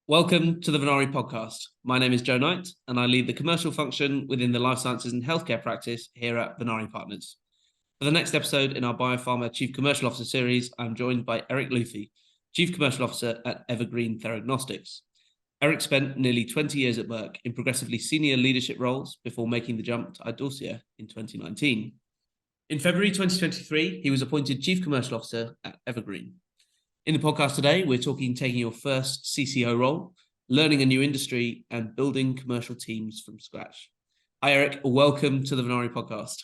Welcome to the Venari Podcast. My name is Joe Knight, and I lead the commercial function within the life sciences and healthcare practice here at Venari Partners. For the next episode in our Biopharma Chief Commercial Officer series, I'm joined by Eric Luthi, Chief Commercial Officer at Evergeen Theragnostics. Eric spent nearly 20 years at Merck in progressively senior leadership roles before making the jump to Idorsia in 2019. In February 2023, he was appointed Chief Commercial Officer at Evergreen. In the podcast today, we're taking your first CCO role, learning a new industry, and building commercial teams from scratch. Hi, Eric. Welcome to the Venari Podcast.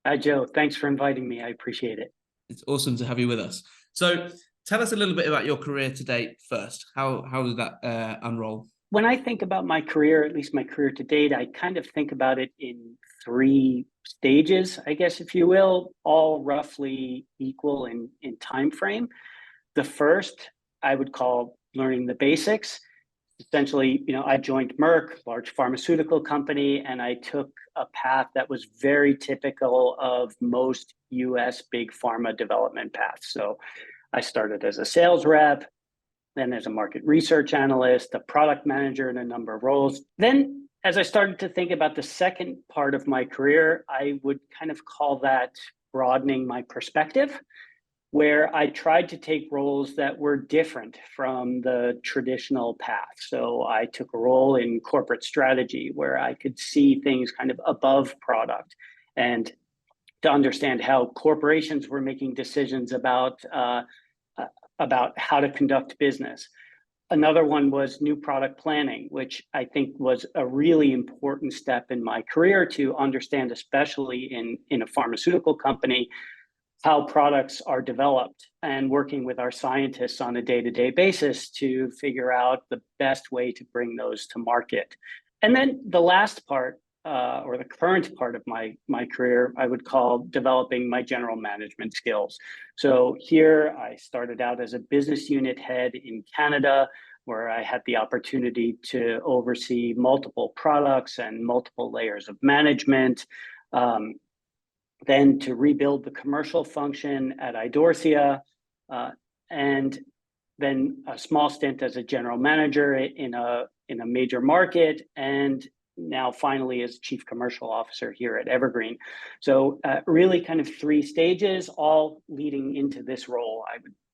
Hi, Joe. Thanks for inviting me. I appreciate it. It's awesome to have you with us. So tell us a little bit about your career to date first. How did that unroll? When I think about my career, at least my career to date, I kind of think about it in three stages, I guess, if you will, all roughly equal in time frame. The first, I would call learning the basics. Essentially, I joined Merck, large pharmaceutical company, and I took a path that was very typical of most US big pharma development paths. So I started as a sales rep, then as a market research analyst, a product manager in a number of roles. Then as I started to think about the second part of my career, I would kind of call that broadening my perspective, where I tried to take roles that were different from the traditional path. So I took a role in corporate strategy where I could see things kind of above product and to understand how corporations were making decisions about how to conduct business. Another one was new product planning, which I think was a really important step in my career to understand, especially in a pharmaceutical company, how products are developed and working with our scientists on a day-to-day basis to figure out the best way to bring those to market. And then the last part, or the current part of my career, I would call developing my general management skills. So here I started out as a business unit head in Canada, where I had the opportunity to oversee multiple products and multiple layers of management. Then to rebuild the commercial function at Idorsia, and then a small stint as a general manager in a major market, and now finally as Chief Commercial Officer here at Evergreen. So really kind of three stages, all leading into this role,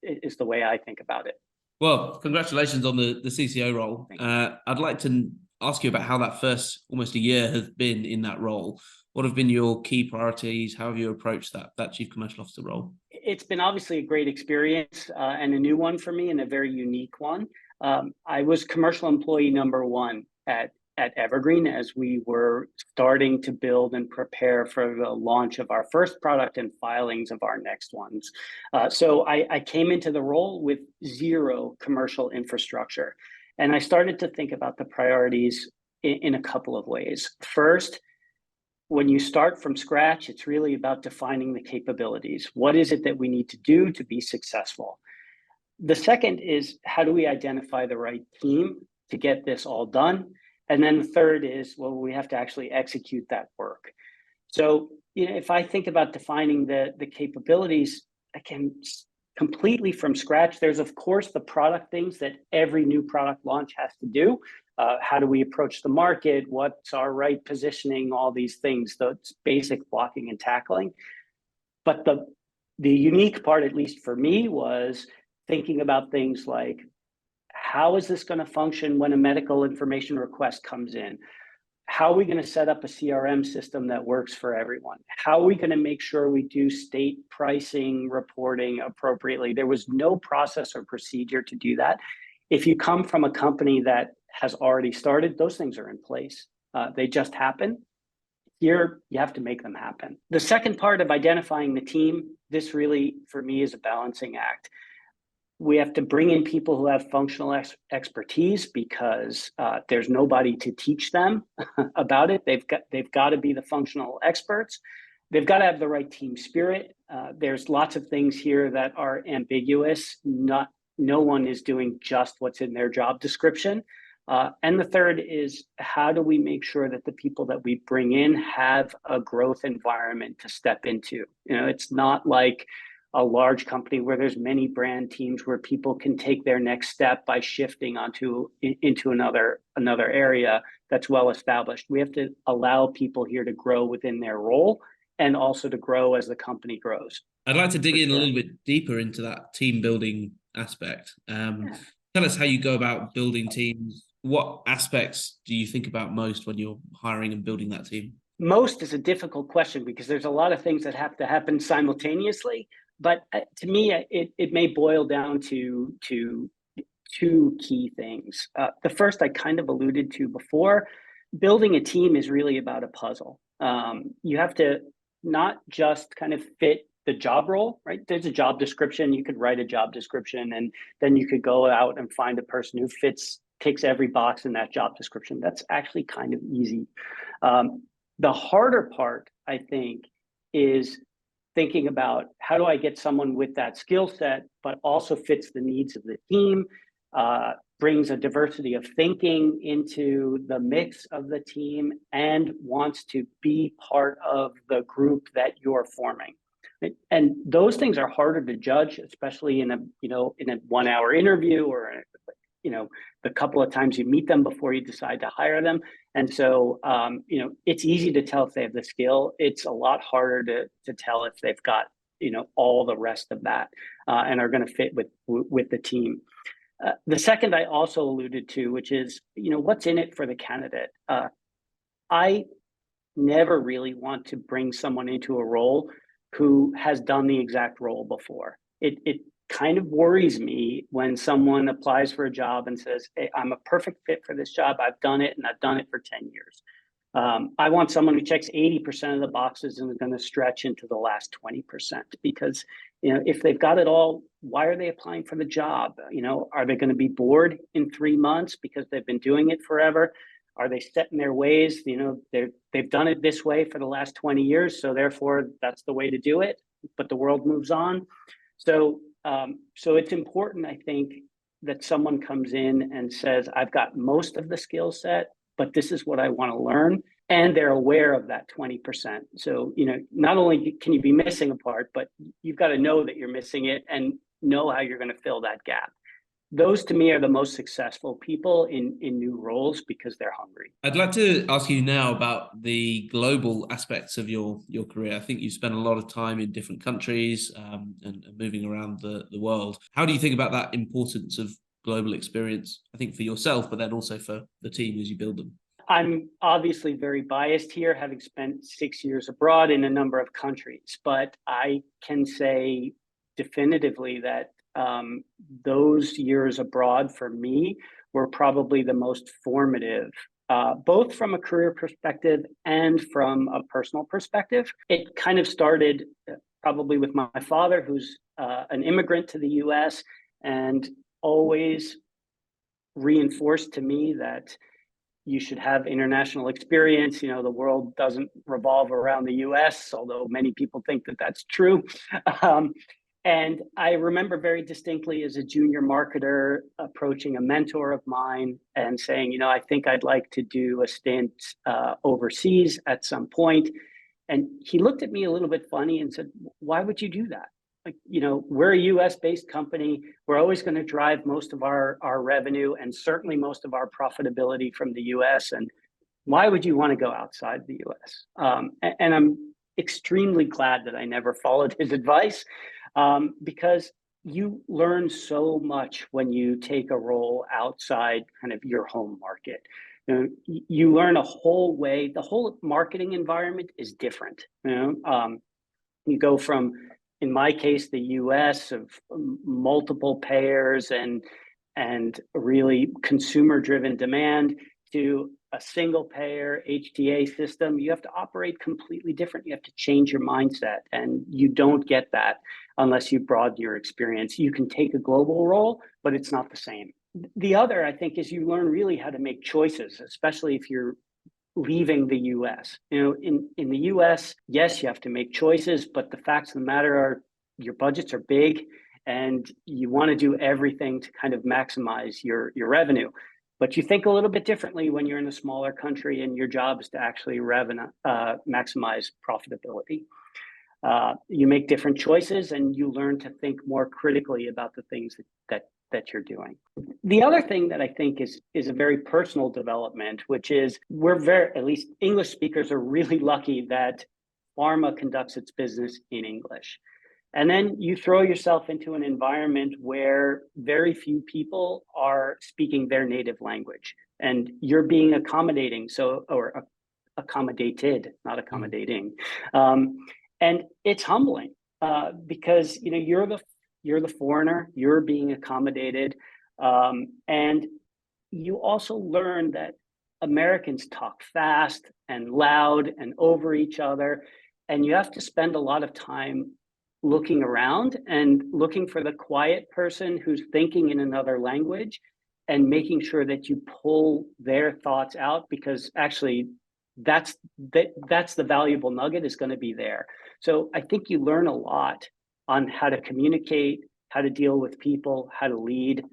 is the way I think about it. Well, congratulations on the CCO role. I'd like to ask you about how that first almost a year has been in that role. What have been your key priorities? How have you approached that Chief Commercial Officer role? It's been obviously a great experience and a new one for me and a very unique one. I was commercial employee number one at Evergreen as we were starting to build and prepare for the launch of our first product and filings of our next ones. So I came into the role with zero commercial infrastructure. And I started to think about the priorities in a couple of ways. First, when you start from scratch, it's really about defining the capabilities. What is it that we need to do to be successful? The second is, how do we identify the right team to get this all done? And then the third is, well, we have to actually execute that work. So, if I think about defining the capabilities, I can completely from scratch. There's, of course, the product things that every new product launch has to do. How do we approach the market? What's our right positioning? All these things, that's basic blocking and tackling. But the unique part, at least for me, was thinking about things like, how is this going to function when a medical information request comes in? How are we going to set up a CRM system that works for everyone? How are we going to make sure we do state pricing reporting appropriately? There was no process or procedure to do that. If you come from a company that has already started, those things are in place. They just happen. Here, you have to make them happen. The second part of identifying the team, this really, for me, is a balancing act. We have to bring in people who have functional expertise because there's nobody to teach them about it. They've got to be the functional experts. They've got to have the right team spirit. There's lots of things here that are ambiguous. No one is doing just what's in their job description. And the third is, how do we make sure that the people that we bring in have a growth environment to step into? It's not like a large company where there's many brand teams where people can take their next step by shifting into another area that's well established. We have to allow people here to grow within their role and also to grow as the company grows. I'd like to dig in a little bit deeper into that team building aspect. Tell us how you go about building teams. What aspects do you think about most when you're hiring and building that team? Most is a difficult question because there's a lot of things that have to happen simultaneously. But to me, it may boil down to two key things. The first I kind of alluded to before. Building a team is really about a puzzle. You have to not just kind of fit the job role, right? There's a job description. You could write a job description, and then you could go out and find a person who ticks every box in that job description. That's actually kind of easy. The harder part, I think, is thinking about how do I get someone with that skill set, but also fits the needs of the team, brings a diversity of thinking into the mix of the team, and wants to be part of the group that you're forming. And those things are harder to judge, especially in a 1 hour interview or the couple of times you meet them before you decide to hire them. And so it's easy to tell if they have the skill. It's a lot harder to tell if they've got all the rest of that and are going to fit with the team. The second I also alluded to, which is what's in it for the candidate. I never really want to bring someone into a role who has done the exact role before. It kind of worries me when someone applies for a job and says, hey, I'm a perfect fit for this job. I've done it, and I've done it for 10 years. I want someone who checks 80% of the boxes and is going to stretch into the last 20%, because if they've got it all, why are they applying for the job? Are they going to be bored in 3 months because they've been doing it forever? Are they set in their ways? They've done it this way for the last 20 years, so therefore that's the way to do it. But the world moves on. So it's important, I think, that someone comes in and says, I've got most of the skill set, but this is what I want to learn. And they're aware of that 20%. So, not only can you be missing a part, but you've got to know that you're missing it and know how you're going to fill that gap. Those to me are the most successful people in new roles because they're hungry. I'd like to ask you now about the global aspects of your career. I think you've spent a lot of time in different countries and moving around the world. How do you think about that importance of global experience, I think for yourself, but then also for the team as you build them? I'm obviously very biased here, having spent 6 years abroad in a number of countries, but I can say definitively that those years abroad for me were probably the most formative, both from a career perspective and from a personal perspective. It kind of started probably with my father, who's an immigrant to the US, and always reinforced to me that you should have international experience. The world doesn't revolve around the US, although many people think that that's true. And I remember very distinctly as a junior marketer approaching a mentor of mine and saying, I think I'd like to do a stint overseas at some point. And he looked at me a little bit funny and said, why would you do that? We're a US-based company. We're always going to drive most of our revenue and certainly most of our profitability from the US. And why would you want to go outside the US? And I'm extremely glad that I never followed his advice. Because you learn so much when you take a role outside kind of your home market. You learn a whole way. The whole marketing environment is different. You go from, in my case, the US of multiple payers and really consumer-driven demand to a single payer HTA system. You have to operate completely different. You have to change your mindset, and you don't get that unless you broaden your experience. You can take a global role, but it's not the same. The other, I think, is you learn really how to make choices, especially if you're leaving the US. In the US, yes, you have to make choices, but the facts of the matter are your budgets are big and you want to do everything to kind of maximize your revenue. But you think a little bit differently when you're in a smaller country and your job is to actually maximize profitability. You make different choices, and you learn to think more critically about the things that you're doing. The other thing that I think is a very personal development, which is at least English speakers are really lucky that pharma conducts its business in English. And then you throw yourself into an environment where very few people are speaking their native language, and you're being accommodating, accommodated, not accommodating. And it's humbling because you're the foreigner, you're being accommodated, and you also learn that Americans talk fast and loud and over each other, and you have to spend a lot of time looking around and looking for the quiet person who's thinking in another language and making sure that you pull their thoughts out, because actually that's the valuable nugget is going to be there. So I think you learn a lot on how to communicate, how to deal with people, how to lead,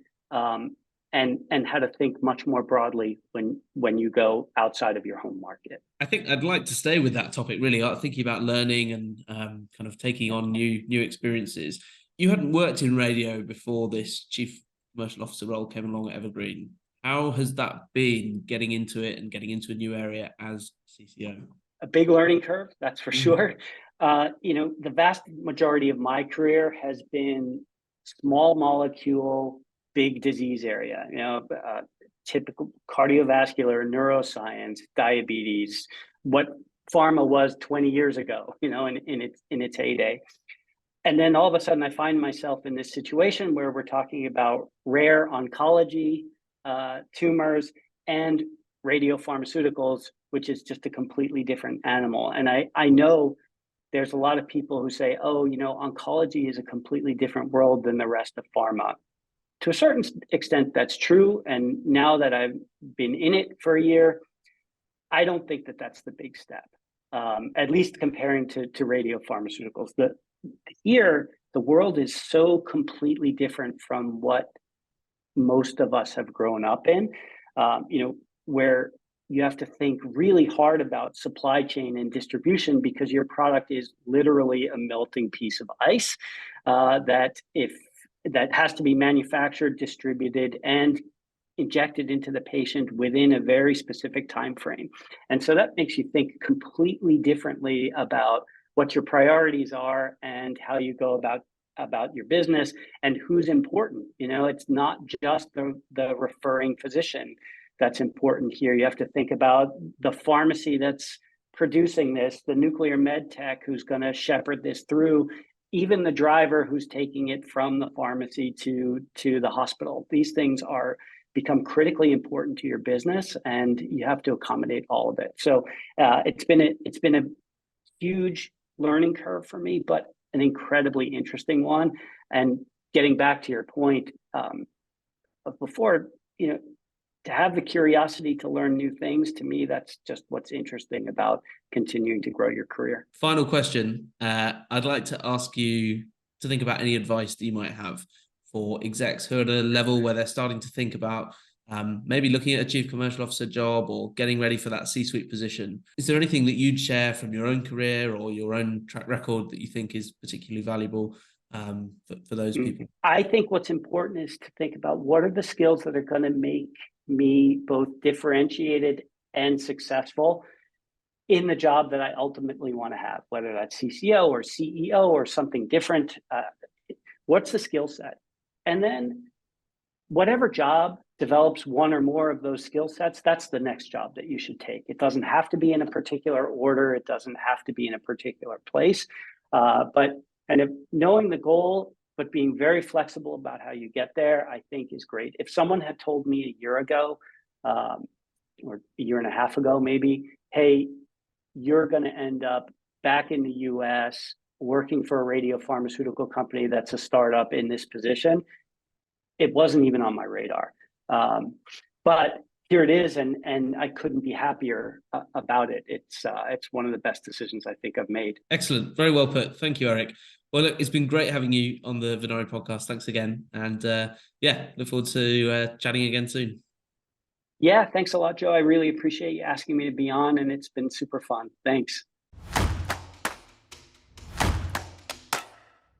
and how to think much more broadly when you go outside of your home market. I think I'd like to stay with that topic, really, thinking about learning and kind of taking on new experiences. You hadn't worked in radio before this chief commercial officer role came along at Evergreen. How has that been, getting into it and getting into a new area as CCO? A big learning curve, that's for sure. The vast majority of my career has been small molecule, big disease area, typical cardiovascular, neuroscience, diabetes, what pharma was 20 years ago, in its heyday. And then all of a sudden I find myself in this situation where we're talking about rare oncology, tumors, and radiopharmaceuticals, which is just a completely different animal. And I know there's a lot of people who say, oncology is a completely different world than the rest of pharma. To a certain extent, that's true. And now that I've been in it for a year, I don't think that that's the big step, at least comparing to radiopharmaceuticals. Here, the world is so completely different from what most of us have grown up in, where you have to think really hard about supply chain and distribution, because your product is literally a melting piece of ice that has to be manufactured, distributed, and injected into the patient within a very specific time frame. And so that makes you think completely differently about what your priorities are and how you go about your business and who's important. It's not just the referring physician that's important here. You have to think about the pharmacy that's producing this, the nuclear med tech who's going to shepherd this through, even the driver who's taking it from the pharmacy to the hospital. These things become critically important to your business, and you have to accommodate all of it. So it's been a huge learning curve for me, but an incredibly interesting one. And getting back to your point of before, to have the curiosity to learn new things, to me, that's just what's interesting about continuing to grow your career. Final question. I'd like to ask you to think about any advice that you might have for execs who are at a level where they're starting to think about maybe looking at a chief commercial officer job or getting ready for that C-suite position. Is there anything that you'd share from your own career or your own track record that you think is particularly valuable for those people? I think what's important is to think about what are the skills that are going to make me both differentiated and successful in the job that I ultimately want to have, whether that's CCO or CEO or something different. What's the skill set? And then whatever job develops one or more of those skill sets, that's the next job that you should take. It doesn't have to be in a particular order. It doesn't have to be in a particular place. But kind of knowing the goal, but being very flexible about how you get there, I think is great. If someone had told me a year ago, or a year and a half ago, maybe, hey, you're going to end up back in the US working for a radiopharmaceutical company that's a startup in this position, it wasn't even on my radar. But here it is, and I couldn't be happier about it. It's one of the best decisions I think I've made. Excellent. Very well put. Thank you, Eric. Well, look, it's been great having you on the Venari podcast. Thanks again. And look forward to chatting again soon. Yeah, thanks a lot, Joe. I really appreciate you asking me to be on, and it's been super fun. Thanks.